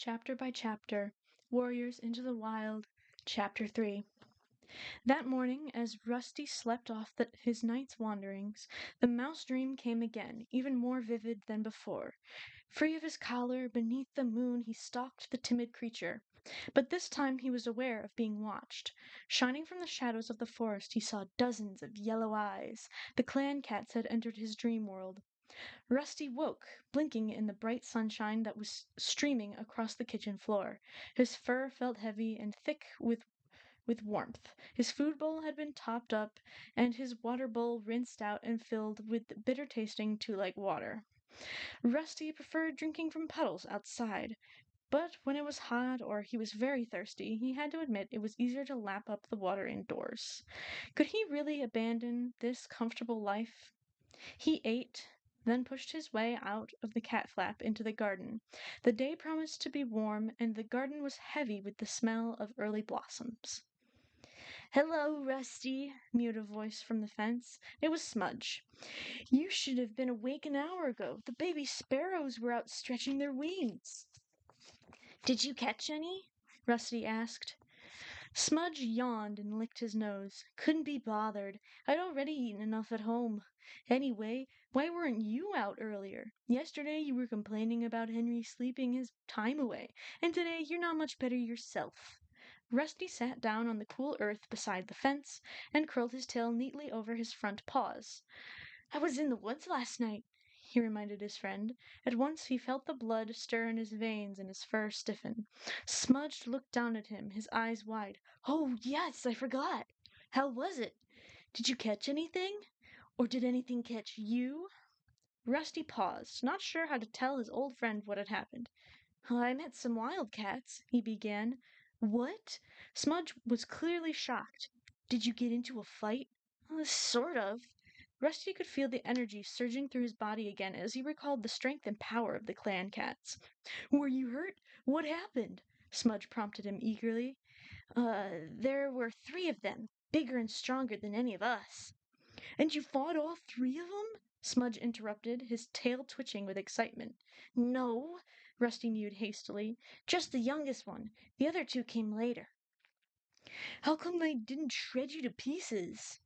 Chapter by Chapter, Warriors into the Wild, Chapter 3. That morning, as Rusty slept off his night's wanderings, the mouse dream came again, even more vivid than before. Free of his collar, beneath the moon he stalked the timid creature. But this time he was aware of being watched. Shining from the shadows of the forest he saw dozens of yellow eyes. The clan cats had entered his dream world. Rusty woke, blinking in the bright sunshine that was streaming across the kitchen floor. His fur felt heavy and thick with warmth. His food bowl had been topped up, and his water bowl rinsed out and filled with bitter-tasting too-like water. Rusty preferred drinking from puddles outside, but when it was hot or he was very thirsty, he had to admit it was easier to lap up the water indoors. Could he really abandon this comfortable life? He ate, then pushed his way out of the cat flap into the garden. The day promised to be warm, and the garden was heavy with the smell of early blossoms. "Hello, Rusty," mewed a voice from the fence. It was Smudge. "You should have been awake an hour ago. The baby sparrows were out stretching their wings." "Did you catch any?" Rusty asked. Smudge yawned and licked his nose. "Couldn't be bothered. I'd already eaten enough at home. Anyway, why weren't you out earlier? Yesterday you were complaining about Henry sleeping his time away, and today you're not much better yourself." Rusty sat down on the cool earth beside the fence and curled his tail neatly over his front paws. "I was in the woods last night," he reminded his friend. At once he felt the blood stir in his veins and his fur stiffen. Smudge looked down at him, his eyes wide. "Oh, yes, I forgot. How was it? Did you catch anything? Or did anything catch you?" Rusty paused, not sure how to tell his old friend what had happened. "I met some wildcats," he began. "What?" Smudge was clearly shocked. "Did you get into a fight?" "Sort of." Rusty could feel the energy surging through his body again as he recalled the strength and power of the clan cats. "Were you hurt? What happened?" Smudge prompted him eagerly. There were 3 of them, bigger and stronger than any of us." "And you fought all 3 of them?" Smudge interrupted, his tail twitching with excitement. "No," Rusty mewed hastily. "Just the youngest one. The other 2 came later." "How come they didn't shred you to pieces?"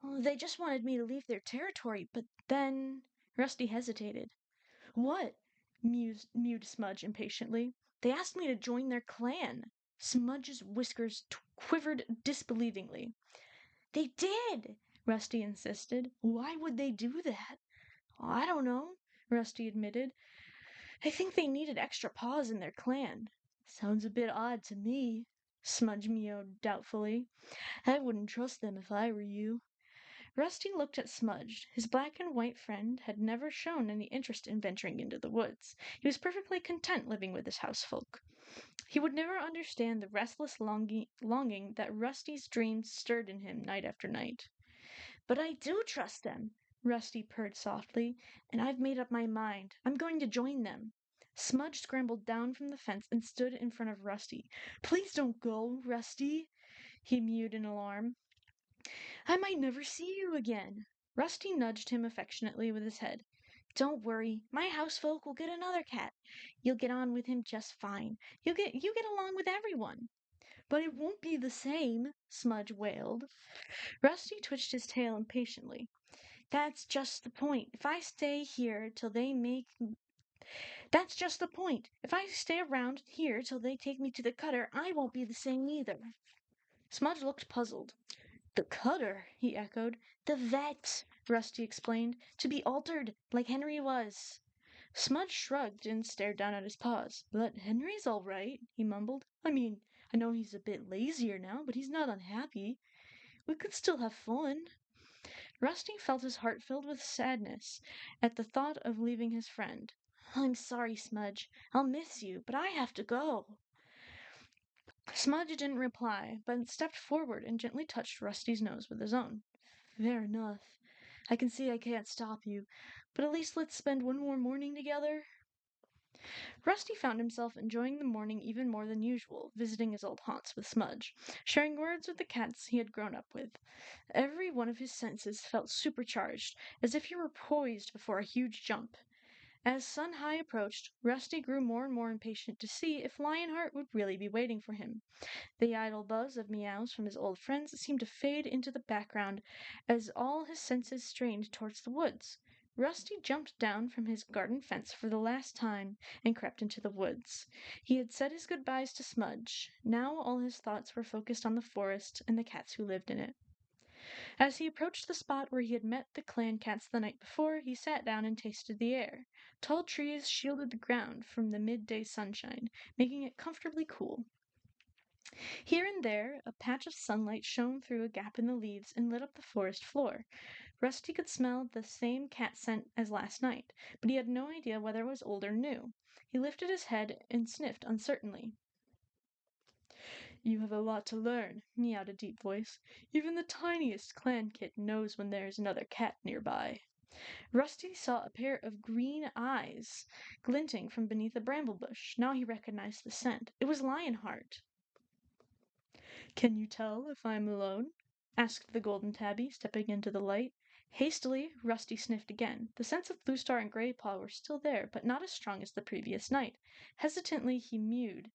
"They just wanted me to leave their territory, but then—" Rusty hesitated. "What?" mewed Smudge impatiently. "They asked me to join their clan." Smudge's whiskers quivered disbelievingly. "They did!" Rusty insisted. "Why would they do that?" "I don't know," Rusty admitted. "I think they needed extra paws in their clan." "Sounds a bit odd to me," Smudge mewed doubtfully. "I wouldn't trust them if I were you." Rusty looked at Smudge. His black and white friend had never shown any interest in venturing into the woods. He was perfectly content living with his housefolk. He would never understand the restless longing that Rusty's dreams stirred in him night after night. "But I do trust them," Rusty purred softly, "and I've made up my mind. I'm going to join them." Smudge scrambled down from the fence and stood in front of Rusty. "Please don't go, Rusty," he mewed in alarm. "I might never see you again." Rusty nudged him affectionately with his head. "Don't worry. My housefolk will get another cat. You'll get on with him just fine. You get along with everyone." "But it won't be the same," Smudge wailed. Rusty twitched his tail impatiently. "That's just the point. If I stay around here till they take me to the cutter, I won't be the same either." Smudge looked puzzled. "The cutter?" he echoed. "The vet," Rusty explained. "To be altered, like Henry was." Smudge shrugged and stared down at his paws. "But Henry's all right," he mumbled. "I mean, I know he's a bit lazier now, but he's not unhappy. We could still have fun." Rusty felt his heart filled with sadness at the thought of leaving his friend. "I'm sorry, Smudge. I'll miss you, but I have to go." Smudge didn't reply, but stepped forward and gently touched Rusty's nose with his own. "Fair enough. I can see I can't stop you, but at least let's spend one more morning together." Rusty found himself enjoying the morning even more than usual, visiting his old haunts with Smudge, sharing words with the cats he had grown up with. Every one of his senses felt supercharged, as if he were poised before a huge jump. As Sun High approached, Rusty grew more and more impatient to see if Lionheart would really be waiting for him. The idle buzz of meows from his old friends seemed to fade into the background as all his senses strained towards the woods. Rusty jumped down from his garden fence for the last time and crept into the woods. He had said his goodbyes to Smudge. Now all his thoughts were focused on the forest and the cats who lived in it. As he approached the spot where he had met the clan cats the night before, he sat down and tasted the air. Tall trees shielded the ground from the midday sunshine, making it comfortably cool. Here and there, a patch of sunlight shone through a gap in the leaves and lit up the forest floor. Rusty could smell the same cat scent as last night, but he had no idea whether it was old or new. He lifted his head and sniffed uncertainly. "You have a lot to learn," meowed a deep voice. "Even the tiniest clan kit knows when there is another cat nearby." Rusty saw a pair of green eyes glinting from beneath a bramble bush. Now he recognized the scent. It was Lionheart. "Can you tell if I am alone?" asked the golden tabby, stepping into the light. Hastily, Rusty sniffed again. The scents of Bluestar and Graypaw were still there, but not as strong as the previous night. Hesitantly, he mewed.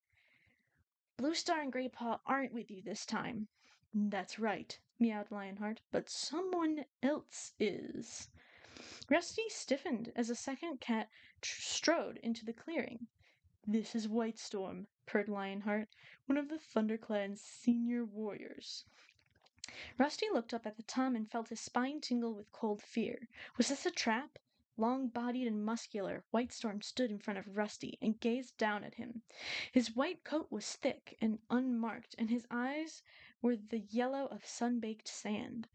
"Bluestar and Graypaw aren't with you this time." "That's right," meowed Lionheart, "but someone else is." Rusty stiffened as a second cat strode into the clearing. "This is Whitestorm," purred Lionheart, "one of the ThunderClan's senior warriors." Rusty looked up at the Tom and felt his spine tingle with cold fear. Was this a trap? Long-bodied and muscular, Whitestorm stood in front of Rusty and gazed down at him. His white coat was thick and unmarked, and his eyes were the yellow of sun-baked sand.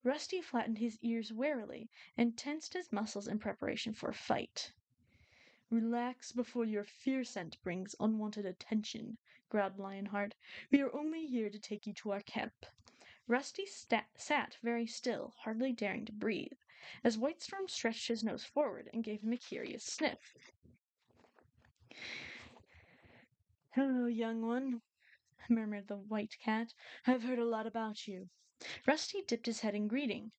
Rusty flattened his ears warily and tensed his muscles in preparation for a fight. "Relax before your fear scent brings unwanted attention," growled Lionheart. "We are only here to take you to our camp." Rusty sat very still, hardly daring to breathe, as Whitestorm stretched his nose forward and gave him a curious sniff. "Hello, young one," murmured the white cat. "I've heard a lot about you." Rusty dipped his head in greeting.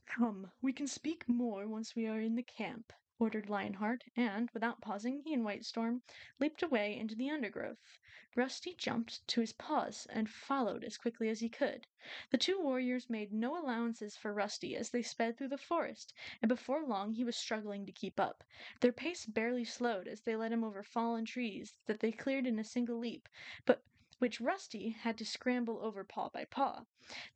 "Come, we can speak more once we are in the camp," ordered Lionheart, and, without pausing, he and Whitestorm leaped away into the undergrowth. Rusty jumped to his paws and followed as quickly as he could. The two warriors made no allowances for Rusty as they sped through the forest, and before long he was struggling to keep up. Their pace barely slowed as they led him over fallen trees that they cleared in a single leap, but which Rusty had to scramble over paw by paw.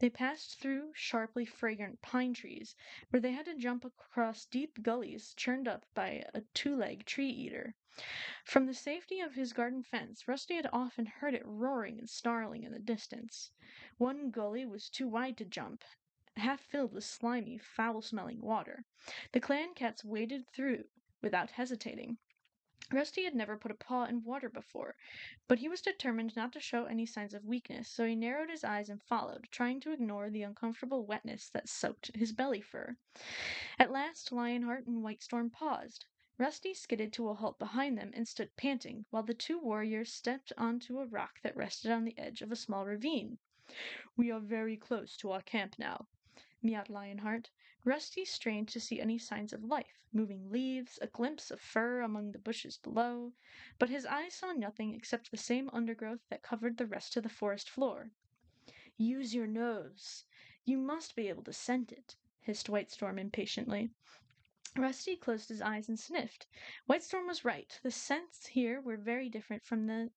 They passed through sharply fragrant pine trees, where they had to jump across deep gullies churned up by a two-legged tree-eater. From the safety of his garden fence, Rusty had often heard it roaring and snarling in the distance. One gully was too wide to jump, half filled with slimy, foul-smelling water. The clan cats waded through without hesitating. Rusty had never put a paw in water before, but he was determined not to show any signs of weakness, so he narrowed his eyes and followed, trying to ignore the uncomfortable wetness that soaked his belly fur. At last, Lionheart and Whitestorm paused. Rusty skidded to a halt behind them and stood panting, while the two warriors stepped onto a rock that rested on the edge of a small ravine. "We are very close to our camp now," meowed Lionheart. Rusty strained to see any signs of life, moving leaves, a glimpse of fur among the bushes below, but his eyes saw nothing except the same undergrowth that covered the rest of the forest floor. "Use your nose. You must be able to scent it," hissed Whitestorm impatiently. Rusty closed his eyes and sniffed. Whitestorm was right. The scents here were very different from the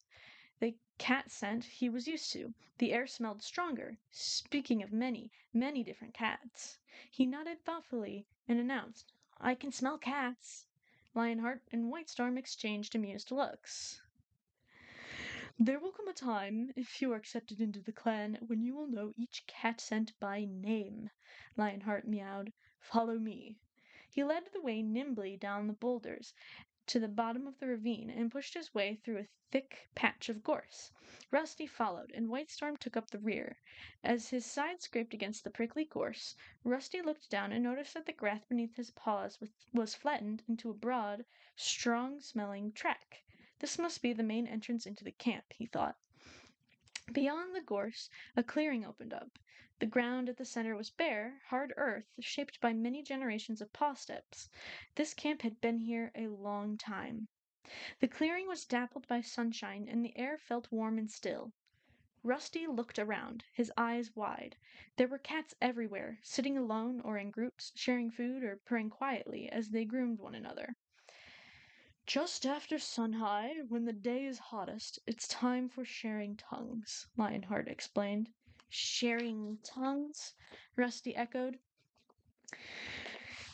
cat scent he was used to. The air smelled stronger, speaking of many, many different cats. He nodded thoughtfully and announced, "I can smell cats." Lionheart and Whitestorm exchanged amused looks. "There will come a time, if you are accepted into the clan, when you will know each cat scent by name," Lionheart meowed. "Follow me." He led the way nimbly down the boulders to the bottom of the ravine and pushed his way through a thick patch of gorse. Rusty followed, and Whitestorm took up the rear. As his side scraped against the prickly gorse, Rusty looked down and noticed that the grass beneath his paws was flattened into a broad, strong-smelling track. This must be the main entrance into the camp, he thought. Beyond the gorse, a clearing opened up. The ground at the center was bare, hard earth shaped by many generations of paw steps. This camp had been here a long time. The clearing was dappled by sunshine, and the air felt warm and still. Rusty looked around, his eyes wide. There were cats everywhere, sitting alone or in groups, sharing food or purring quietly as they groomed one another. Just after sun high, when the day is hottest, it's time for sharing tongues, Lionheart explained. Sharing tongues? Rusty echoed.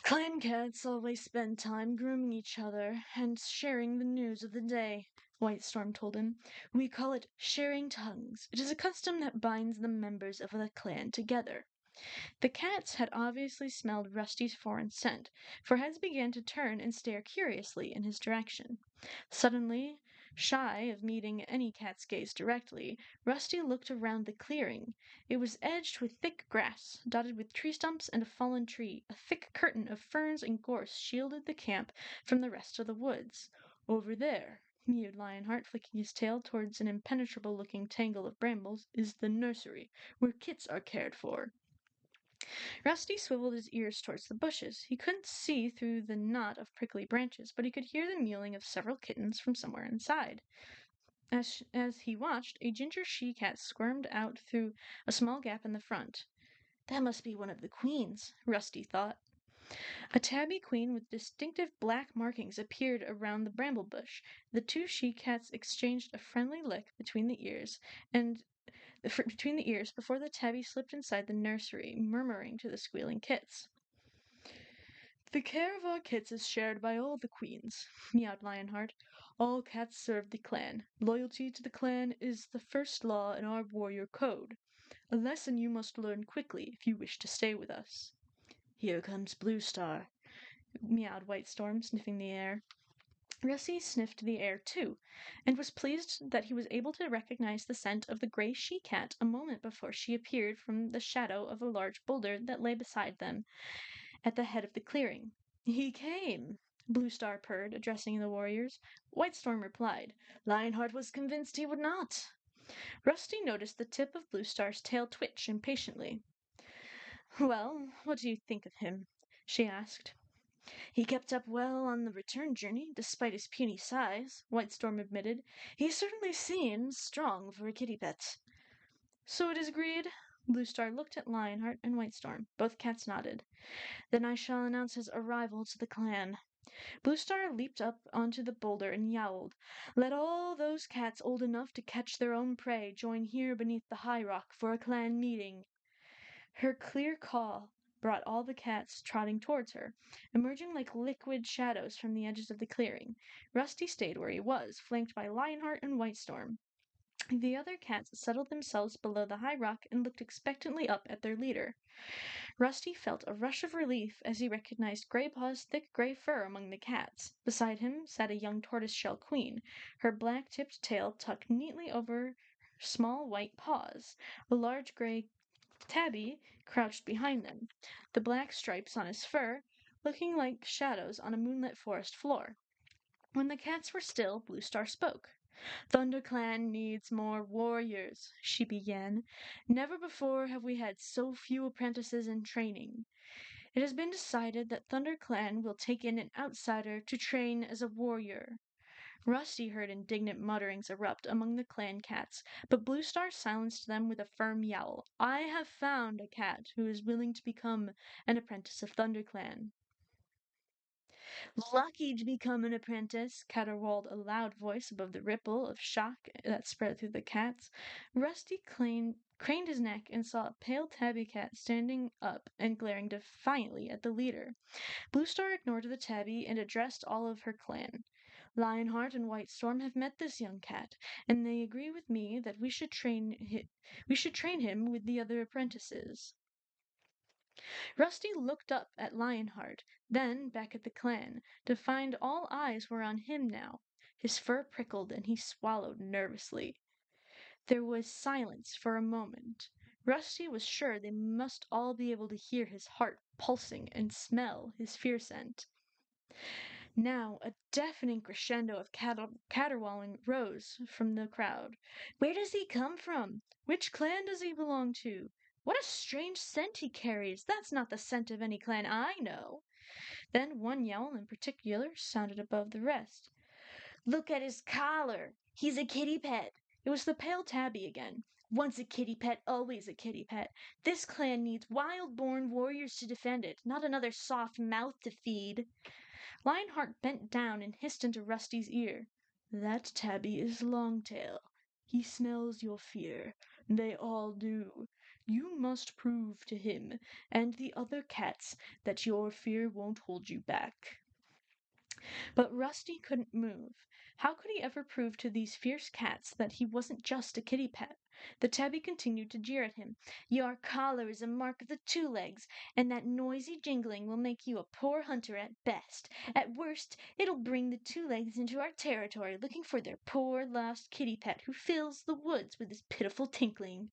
Clan cats always spend time grooming each other and sharing the news of the day, White Storm told him. We call it sharing tongues. It is a custom that binds the members of the clan together. The cats had obviously smelled Rusty's foreign scent, for heads began to turn and stare curiously in his direction. Suddenly, shy of meeting any cat's gaze directly, Rusty looked around the clearing. It was edged with thick grass, dotted with tree stumps and a fallen tree. A thick curtain of ferns and gorse shielded the camp from the rest of the woods. Over there, mewed Lionheart, flicking his tail towards an impenetrable-looking tangle of brambles, is the nursery, where kits are cared for. Rusty swiveled his ears towards the bushes. He couldn't see through the knot of prickly branches, but he could hear the mewling of several kittens from somewhere inside. As he watched, a ginger she-cat squirmed out through a small gap in the front. That must be one of the queens, Rusty thought. A tabby queen with distinctive black markings appeared around the bramble bush. The two she-cats exchanged a friendly lick between the ears before the tabby slipped inside the nursery, murmuring to the squealing kits. The care of our kits is shared by all the queens, meowed Lionheart. All cats serve the clan. Loyalty to the clan is the first law in our warrior code. A lesson you must learn quickly if you wish to stay with us. Here comes Blue Star, meowed White Storm, sniffing the air. Rusty sniffed the air, too, and was pleased that he was able to recognize the scent of the gray she-cat a moment before she appeared from the shadow of a large boulder that lay beside them at the head of the clearing. He came, Blue Star purred, addressing the warriors. White Storm replied. Lionheart was convinced he would not. Rusty noticed the tip of Blue Star's tail twitch impatiently. Well, what do you think of him? She asked. He kept up well on the return journey, despite his puny size, White Storm admitted. He certainly seems strong for a kitty pet. So it is agreed? Blue Star looked at Lionheart and White Storm. Both cats nodded. Then I shall announce his arrival to the clan. Blue Star leaped up onto the boulder and yowled. Let all those cats old enough to catch their own prey join here beneath the high rock for a clan meeting. Her clear call brought all the cats trotting towards her, emerging like liquid shadows from the edges of the clearing. Rusty stayed where he was, flanked by Lionheart and White Storm. The other cats settled themselves below the high rock and looked expectantly up at their leader. Rusty felt a rush of relief as he recognized Graypaw's thick gray fur among the cats. Beside him sat a young tortoiseshell queen, her black-tipped tail tucked neatly over small white paws. A large gray tabby crouched behind them, the black stripes on his fur looking like shadows on a moonlit forest floor. When the cats were still, Blue Star spoke. ThunderClan needs more warriors, she began. Never before have we had so few apprentices in training. It has been decided that ThunderClan will take in an outsider to train as a warrior. Rusty heard indignant mutterings erupt among the clan cats, but Blue Star silenced them with a firm yowl. I have found a cat who is willing to become an apprentice of ThunderClan. Lucky to become an apprentice, caterwauled a loud voice above the ripple of shock that spread through the cats. Rusty craned his neck and saw a pale tabby cat standing up and glaring defiantly at the leader. Blue Star ignored the tabby and addressed all of her clan. Lionheart and White Storm have met this young cat, and they agree with me that we should train him with the other apprentices. Rusty looked up at Lionheart, then back at the clan, to find all eyes were on him now. His fur prickled and he swallowed nervously. There was silence for a moment. Rusty was sure they must all be able to hear his heart pulsing and smell his fear scent. Now a deafening crescendo of caterwauling rose from the crowd. Where does he come from? Which clan does he belong to? What a strange scent he carries! That's not the scent of any clan I know. Then one yell in particular sounded above the rest. Look at his collar! He's a kitty pet! It was the pale tabby again. Once a kitty pet, always a kitty pet. This clan needs wild-born warriors to defend it, not another soft mouth to feed. Lionheart bent down and hissed into Rusty's ear. That tabby is Longtail. He smells your fear. They all do. You must prove to him and the other cats that your fear won't hold you back. But Rusty couldn't move. How could he ever prove to these fierce cats that he wasn't just a kitty pet? The tabby continued to jeer at him. Your collar is a mark of the two legs, and that noisy jingling will make you a poor hunter at best. At worst, it'll bring the two legs into our territory looking for their poor lost kitty pet who fills the woods with his pitiful tinkling.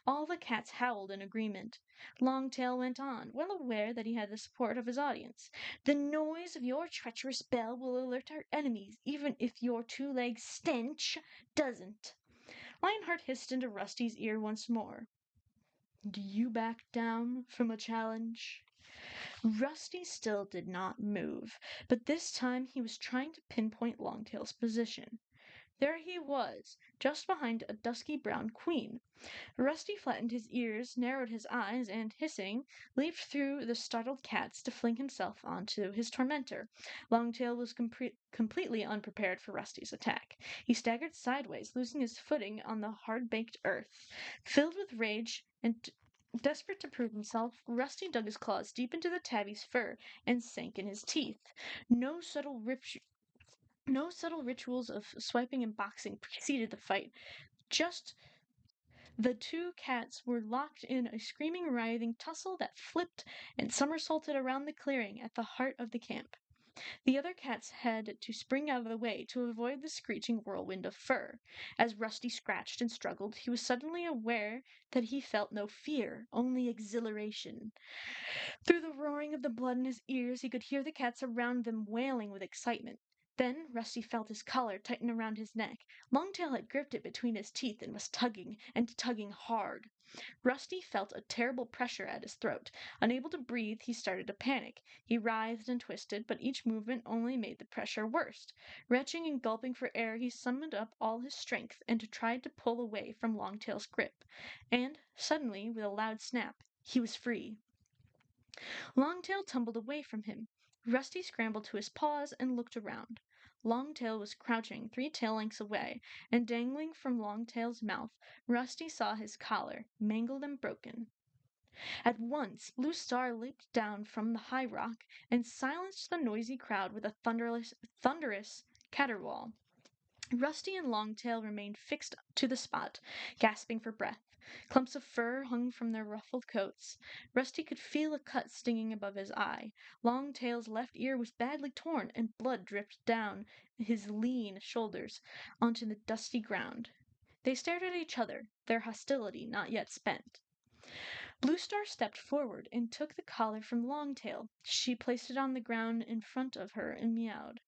All the cats howled in agreement. Longtail went on, well aware that he had the support of his audience. The noise of your treacherous bell will alert our enemies, even if your two-legged stench doesn't. Lionheart hissed into Rusty's ear once more. Do you back down from a challenge? Rusty still did not move, but this time he was trying to pinpoint Longtail's position. There he was, just behind a dusky brown queen. Rusty flattened his ears, narrowed his eyes, and, hissing, leaped through the startled cats to fling himself onto his tormentor. Longtail was completely unprepared for Rusty's attack. He staggered sideways, losing his footing on the hard-baked earth. Filled with rage and desperate to prove himself, Rusty dug his claws deep into the tabby's fur and sank in his teeth. No subtle rituals of swiping and boxing preceded the fight. Just the two cats were locked in a screaming, writhing tussle that flipped and somersaulted around the clearing at the heart of the camp. The other cats had to spring out of the way to avoid the screeching whirlwind of fur. As Rusty scratched and struggled, he was suddenly aware that he felt no fear, only exhilaration. Through the roaring of the blood in his ears, he could hear the cats around them wailing with excitement. Then Rusty felt his collar tighten around his neck. Longtail had gripped it between his teeth and was tugging, and tugging hard. Rusty felt a terrible pressure at his throat. Unable to breathe, he started to panic. He writhed and twisted, but each movement only made the pressure worse. Retching and gulping for air, he summoned up all his strength and tried to pull away from Longtail's grip. And, suddenly, with a loud snap, he was free. Longtail tumbled away from him. Rusty scrambled to his paws and looked around. Longtail was crouching 3 tail lengths away, and dangling from Longtail's mouth, Rusty saw his collar, mangled and broken. At once, Blue Star leaped down from the high rock and silenced the noisy crowd with a thunderous caterwaul. Rusty and Longtail remained fixed to the spot, gasping for breath. Clumps of fur hung from their ruffled coats. Rusty could feel a cut stinging above his eye. Longtail's left ear was badly torn, and blood dripped down his lean shoulders onto the dusty ground. They stared at each other, their hostility not yet spent. Blue Star stepped forward and took the collar from Longtail. She placed it on the ground in front of her and meowed.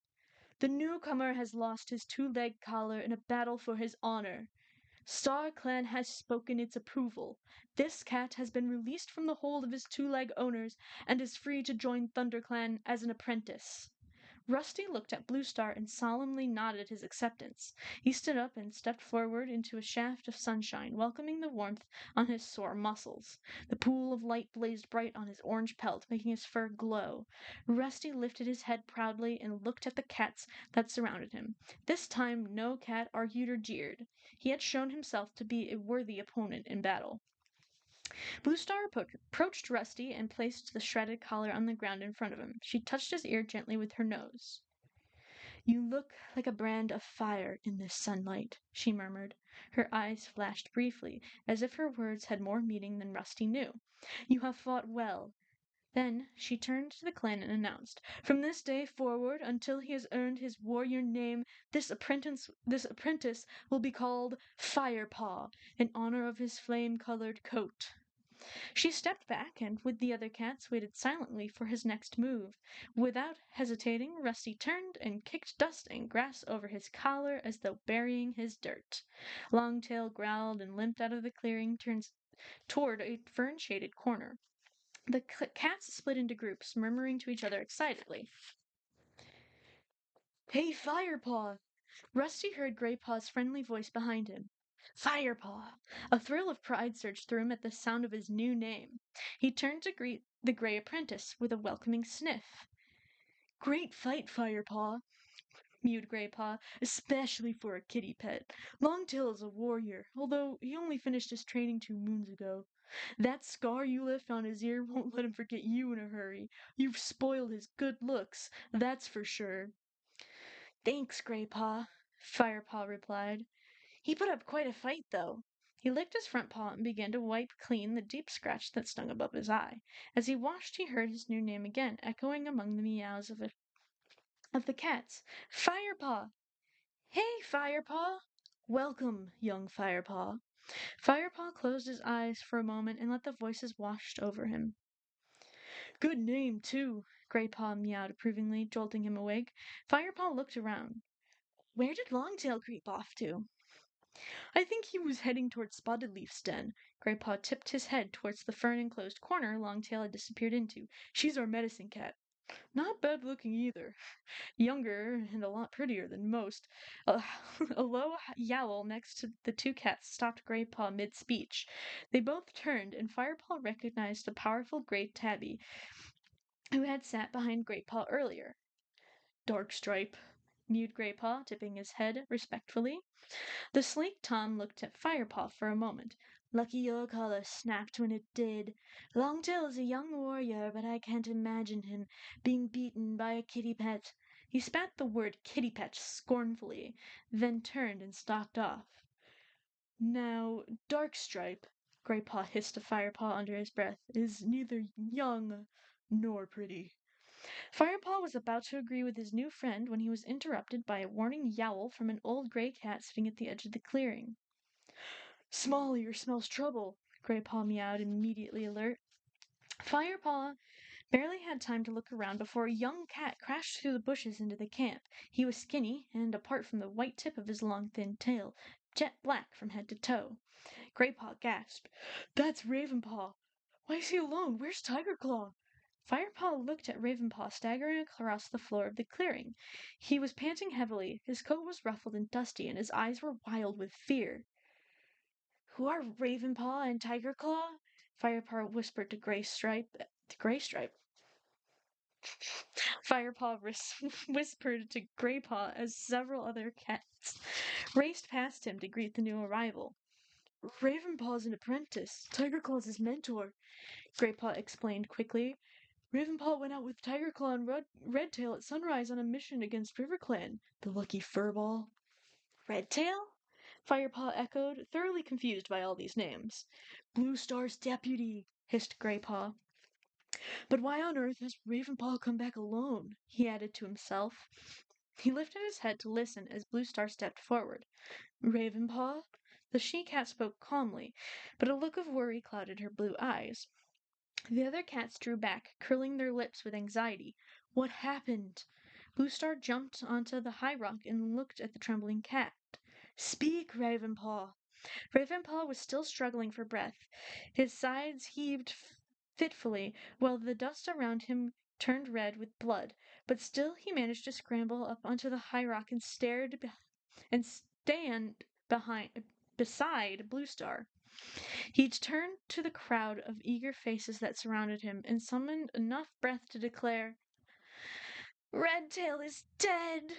The newcomer has lost his two-leg collar in a battle for his honor. Star Clan has spoken its approval. This cat has been released from the hold of his two-leg owners and is free to join ThunderClan as an apprentice. Rusty looked at Blue Star and solemnly nodded his acceptance. He stood up and stepped forward into a shaft of sunshine, welcoming the warmth on his sore muscles. The pool of light blazed bright on his orange pelt, making his fur glow. Rusty lifted his head proudly and looked at the cats that surrounded him. This time no cat argued or jeered. He had shown himself to be a worthy opponent in battle. Blue Star approached Rusty and placed the shredded collar on the ground in front of him. She touched his ear gently with her nose. You look like a brand of fire in this sunlight, she murmured. Her eyes flashed briefly, as if her words had more meaning than Rusty knew. You have fought well. Then she turned to the clan and announced, From this day forward, until he has earned his warrior name, this apprentice will be called Firepaw, in honor of his flame-colored coat. She stepped back and, with the other cats, waited silently for his next move. Without hesitating, Rusty turned and kicked dust and grass over his collar as though burying his dirt. Longtail growled and limped out of the clearing toward a fern-shaded corner. The cats split into groups, murmuring to each other excitedly. "Hey, Firepaw!" Rusty heard Graypaw's friendly voice behind him. Firepaw! A thrill of pride surged through him at the sound of his new name. He turned to greet the gray apprentice with a welcoming sniff. "Great fight, Firepaw," mewed Graypaw, "especially for a kitty pet. Longtail is a warrior, although he only finished his training 2 moons ago. That scar you left on his ear won't let him forget you in a hurry. You've spoiled his good looks, that's for sure." "Thanks, Graypaw," Firepaw replied. He put up quite a fight, though. He licked his front paw and began to wipe clean the deep scratch that stung above his eye. As he washed, he heard his new name again, echoing among the meows of the cats. "Firepaw! Hey, Firepaw!" "Welcome, young Firepaw." Firepaw closed his eyes for a moment and let the voices wash over him. "Good name, too," Graypaw meowed approvingly, jolting him awake. Firepaw looked around. Where did Longtail creep off to? "I think he was heading towards Spotted Leaf's den." Graypaw tipped his head towards the fern-enclosed corner Longtail had disappeared into. "She's our medicine cat. Not bad looking either. Younger and a lot prettier than most." A, a low yowl next to the two cats stopped Graypaw mid-speech. They both turned, and Firepaw recognized the powerful gray tabby who had sat behind Graypaw earlier. "Darkstripe," mewed Graypaw, tipping his head respectfully. The sleek Tom looked at Firepaw for a moment. "Lucky your collar snapped when it did. Longtail is a young warrior, but I can't imagine him being beaten by a kitty pet." He spat the word kitty pet scornfully, then turned and stalked off. "Now, Darkstripe," Graypaw hissed to Firepaw under his breath, "is neither young nor pretty." Firepaw was about to agree with his new friend when he was interrupted by a warning yowl from an old gray cat sitting at the edge of the clearing. "Small-ear smells trouble," Graypaw meowed, immediately alert. Firepaw barely had time to look around before a young cat crashed through the bushes into the camp. He was skinny, and apart from the white tip of his long, thin tail, jet black from head to toe. Graypaw gasped. "That's Ravenpaw! Why is he alone? Where's Tigerclaw?" Firepaw looked at Ravenpaw staggering across the floor of the clearing. He was panting heavily, his coat was ruffled and dusty, and his eyes were wild with fear. "Who are Ravenpaw and Tigerclaw?" Firepaw whispered to Graystripe. Firepaw whispered to Graypaw as several other cats raced past him to greet the new arrival. "Ravenpaw's an apprentice. Tigerclaw's his mentor," Graypaw explained quickly. "Ravenpaw went out with Tigerclaw and Redtail at sunrise on a mission against RiverClan. The lucky furball." "Redtail?" Firepaw echoed, thoroughly confused by all these names. "Blue Star's deputy," hissed Graypaw. "But why on earth has Ravenpaw come back alone?" he added to himself. He lifted his head to listen as Blue Star stepped forward. "Ravenpaw?" The she-cat spoke calmly, but a look of worry clouded her blue eyes. The other cats drew back, curling their lips with anxiety. "What happened?" Blue Star jumped onto the high rock and looked at the trembling cat. "Speak, Ravenpaw!" Ravenpaw was still struggling for breath. His sides heaved fitfully, while the dust around him turned red with blood, but still he managed to scramble up onto the high rock and stand beside Blue Star. He turned to the crowd of eager faces that surrounded him and summoned enough breath to declare, "Redtail is dead!"